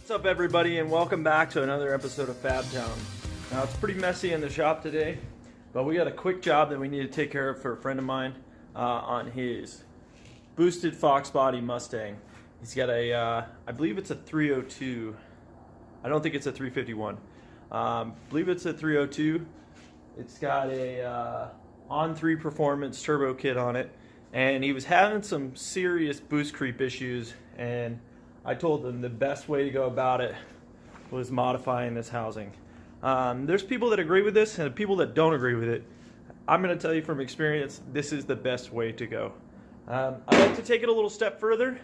What's up, everybody, and welcome back to another episode of Fab Town. Now, it's pretty messy in the shop today, but we got a quick job that we need to take care of for a friend of mine on his boosted Fox body Mustang. He's got a, I believe it's a 302. I don't think it's a 351. I believe it's a 302. It's got a On3 Performance turbo kit on it, and he was having some serious boost creep issues, and I told them the best way to go about it was modifying this housing. There's people that agree with this and people that don't agree with it. I'm going to tell you from experience, this is the best way to go. I like to take it a little step further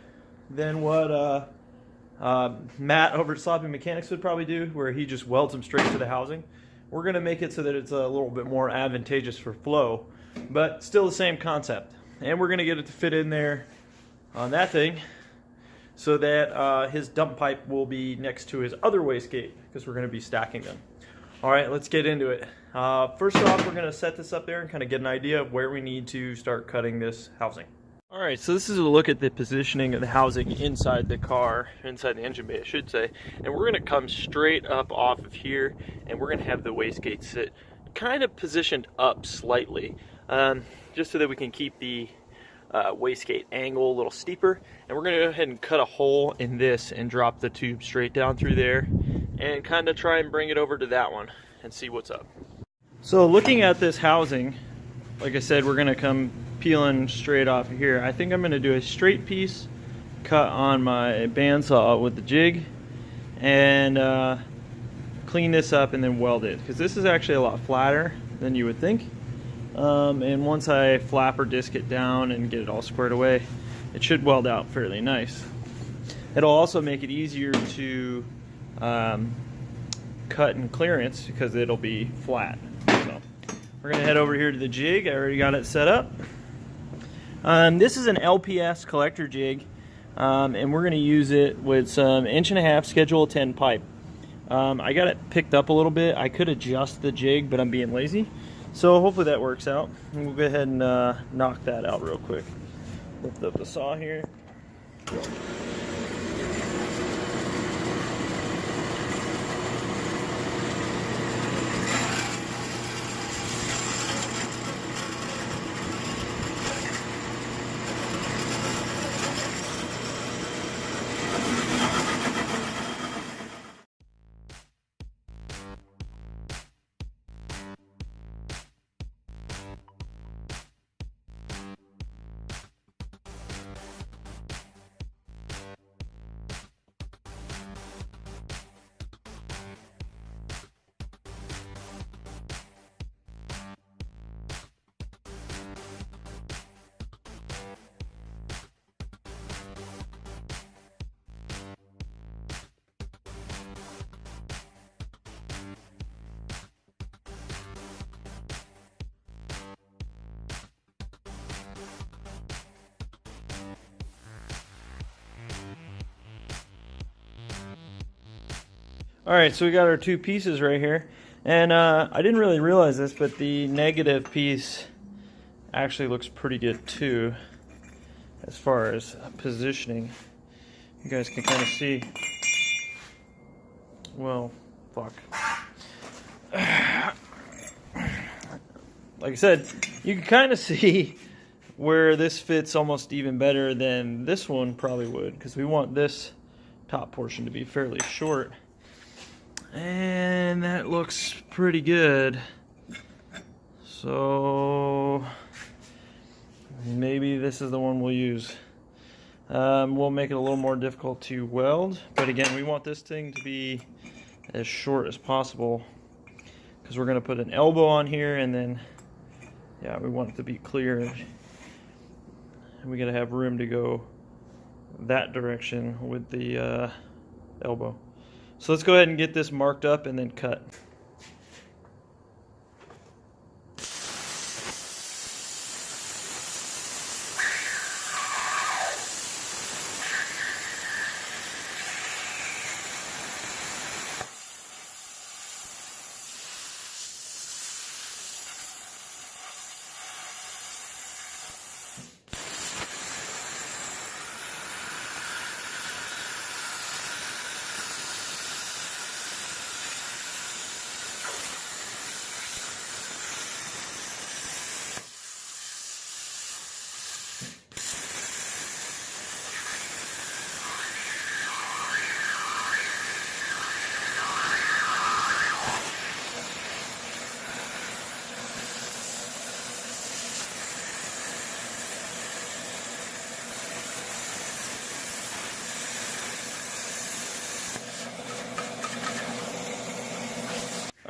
than what Matt over at Sloppy Mechanics would probably do, where he just welds them straight to the housing. We're going to make it so that it's a little bit more advantageous for flow, but still the same concept. And we're going to get it to fit in there on that thing, so that his dump pipe will be next to his other wastegate, because we're going to be stacking them. All right, let's get into it. First off, we're going to set this up there and kind of get an idea of where we need to start cutting this housing. All right, so this is a look at the positioning of the housing inside the car, inside the engine bay, I should say. And we're going to come straight up off of here, and we're going to have the wastegate sit kind of positioned up slightly, just so that we can keep the wastegate angle a little steeper. And we're going to go ahead and cut a hole in this and drop the tube straight down through there and kind of try and bring it over to that one and see what's up. So looking at this housing, like I said, we're going to come peeling straight off of here. I think I'm going to do a straight piece cut on my bandsaw with the jig and clean this up and then weld it, because this is actually a lot flatter than you would think. And once I flap or disc it down and get it all squared away, it should weld out fairly nice. It'll also make it easier to cut in clearance because it'll be flat. So we're going to head over here to the jig. I already got it set up. This is an LPS collector jig, and we're going to use it with some 1.5" Schedule 10 pipe. I got it picked up a little bit. I could adjust the jig, but I'm being lazy. So hopefully that works out. And we'll go ahead and knock that out real quick. Lift up the saw here. Alright, so we got our two pieces right here, and I didn't really realize this, but the negative piece actually looks pretty good too as far as positioning. You guys can kind of see, well, fuck. Like I said, you can kind of see where this fits almost even better than this one probably would, because we want this top portion to be fairly short. And that looks pretty good. So maybe this is the one we'll use. We'll make it a little more difficult to weld, but again, we want this thing to be as short as possible, because we're going to put an elbow on here, and then yeah, we want it to be clear, and we got to have room to go that direction with the elbow. So let's go ahead and get this marked up and then cut.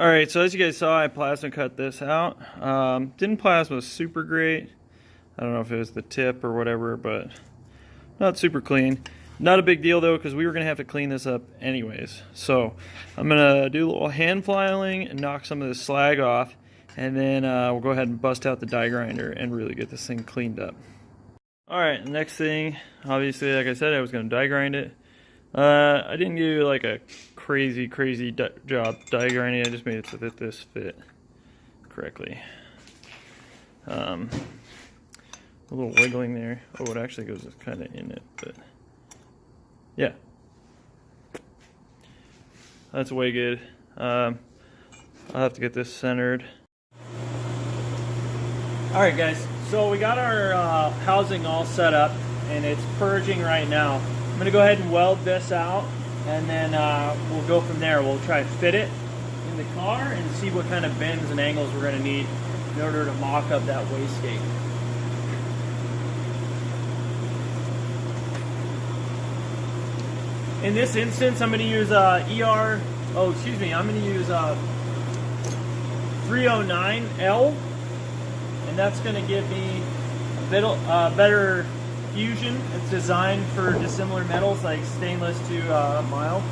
Alright, so as you guys saw, I plasma cut this out. Didn't plasma super great. I don't know if it was the tip or whatever, but not super clean. Not a big deal though, because we were going to have to clean this up anyways. So I'm going to do a little hand filing and knock some of this slag off, and then we'll go ahead and bust out the die grinder and really get this thing cleaned up. Alright, next thing, obviously, like I said, I was going to die grind it. I didn't do like a crazy job die grinding. I just made it so that this fit correctly. A little wiggling there. Oh, it actually goes kind of in it, but yeah, that's way good. I'll have to get this centered. Alright guys, so we got our housing all set up and it's purging right now. I'm going to go ahead and weld this out, and then we'll go from there. We'll try and fit it in the car and see what kind of bends and angles we're going to need in order to mock up that wastegate. In this instance, I'm going to use I'm going to use 309L, and that's going to give me a bit better fusion. It's designed for dissimilar metals like stainless to mild.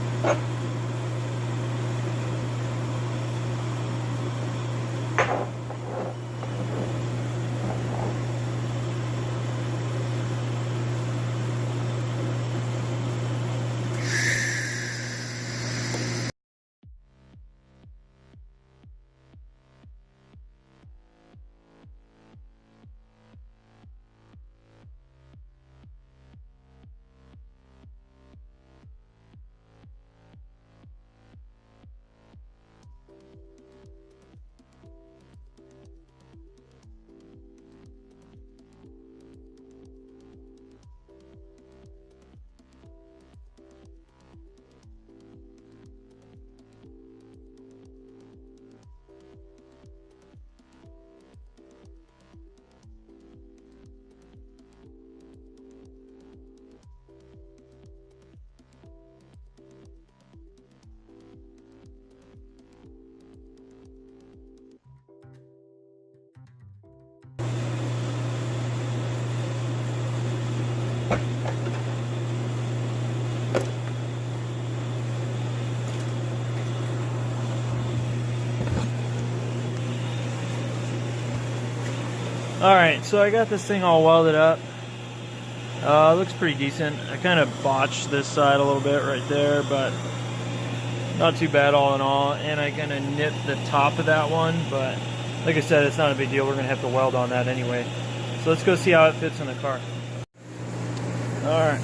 Alright, so I got this thing all welded up. Looks pretty decent. I kind of botched this side a little bit right there, but not too bad all in all. And I kind of nipped the top of that one, but like I said, it's not a big deal. We're going to have to weld on that anyway. So let's go see how it fits in the car. Alright.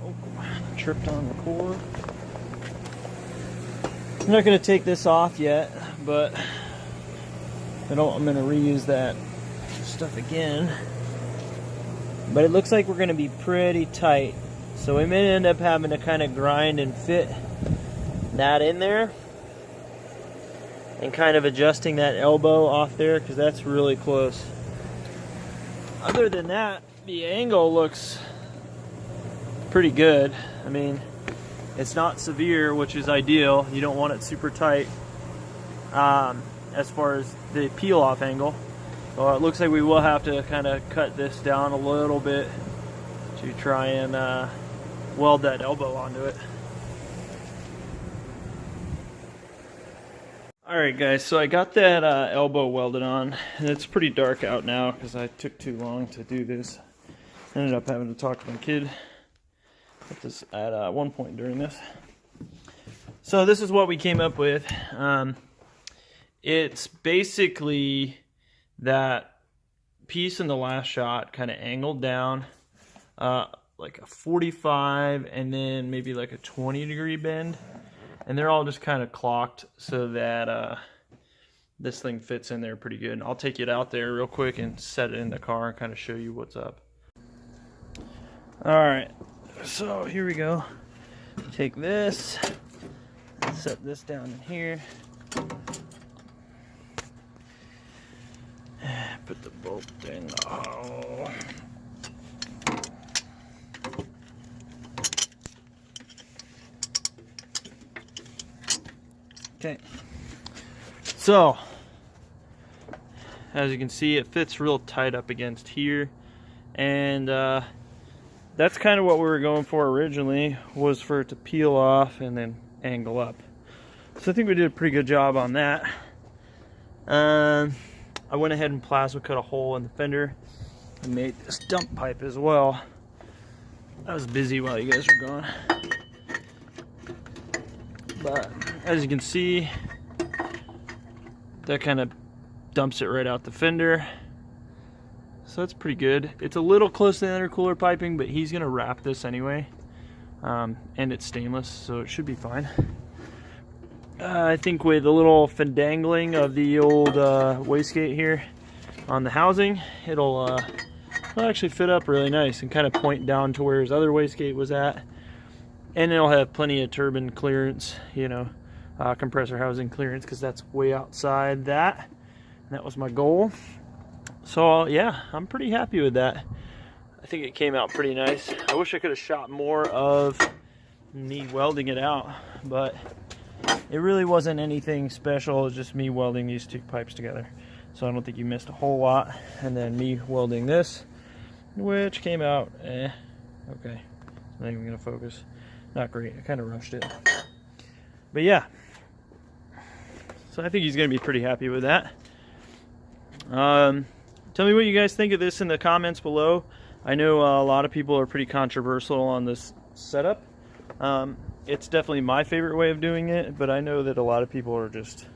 Oh, tripped on the cord. I'm not going to take this off yet, but I'm going to reuse that stuff again. But it looks like we're going to be pretty tight. So we may end up having to kind of grind and fit that in there. And kind of adjusting that elbow off there, because that's really close. Other than that, the angle looks pretty good. I mean, it's not severe, which is ideal. You don't want it super tight as far as the peel-off angle. Well, it looks like we will have to kind of cut this down a little bit to try and weld that elbow onto it. Alright guys, so I got that elbow welded on, and it's pretty dark out now because I took too long to do this. Ended up having to talk to my kid at one point during this. So this is what we came up with. It's basically that piece in the last shot kind of angled down like a 45 and then maybe like a 20-degree bend, and they're all just kind of clocked so that this thing fits in there pretty good. I'll take it out there real quick and set it in the car and kind of show you what's up. Alright, so here we go. Take this, set this down in here. Put the bolt in. Oh. Okay. So, as you can see, it fits real tight up against here, and that's kind of what we were going for originally, was for it to peel off and then angle up. So I think we did a pretty good job on that. I went ahead and plasma cut a hole in the fender and made this dump pipe as well. I was busy while you guys were gone. But as you can see, that kind of dumps it right out the fender. So that's pretty good. It's a little close to the intercooler piping, but he's gonna wrap this anyway. And it's stainless, so it should be fine. I think with a little fendangling of the old wastegate here on the housing, it'll actually fit up really nice and kind of point down to where his other wastegate was at. And it'll have plenty of turbine clearance, you know, compressor housing clearance, because that's way outside that. And that was my goal. So yeah, I'm pretty happy with that. I think it came out pretty nice. I wish I could have shot more of me welding it out, but it really wasn't anything special. It was just me welding these two pipes together. So I don't think you missed a whole lot. And then me welding this, which came out, okay. Not even gonna focus. Not great, I kind of rushed it. But yeah, so I think he's gonna be pretty happy with that. Tell me what you guys think of this in the comments below. I know a lot of people are pretty controversial on this setup. It's definitely my favorite way of doing it, but I know that a lot of people are just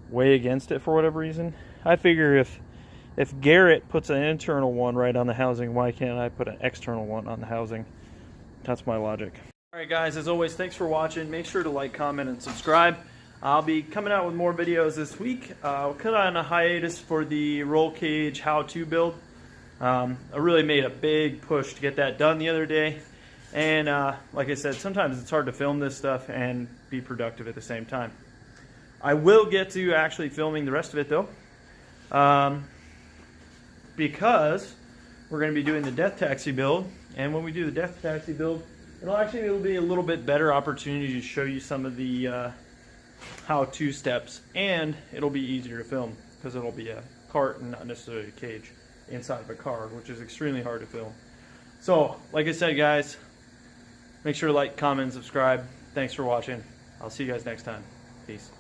way against it for whatever reason. I figure if Garrett puts an internal one right on the housing, why can't I put an external one on the housing? That's my logic. Alright guys, as always, thanks for watching. Make sure to like, comment, and subscribe. I'll be coming out with more videos this week. We'll cut on a hiatus for the roll cage how-to build. I really made a big push to get that done the other day. And like I said, sometimes it's hard to film this stuff and be productive at the same time. I will get to actually filming the rest of it though. Because we're going to be doing the death taxi build. And when we do the death taxi build, it'll be a little bit better opportunity to show you some of the how-to steps, and it'll be easier to film because it'll be a cart and not necessarily a cage inside of a car, which is extremely hard to film. So, like I said, guys, make sure to like, comment, and subscribe. Thanks for watching. I'll see you guys next time. Peace.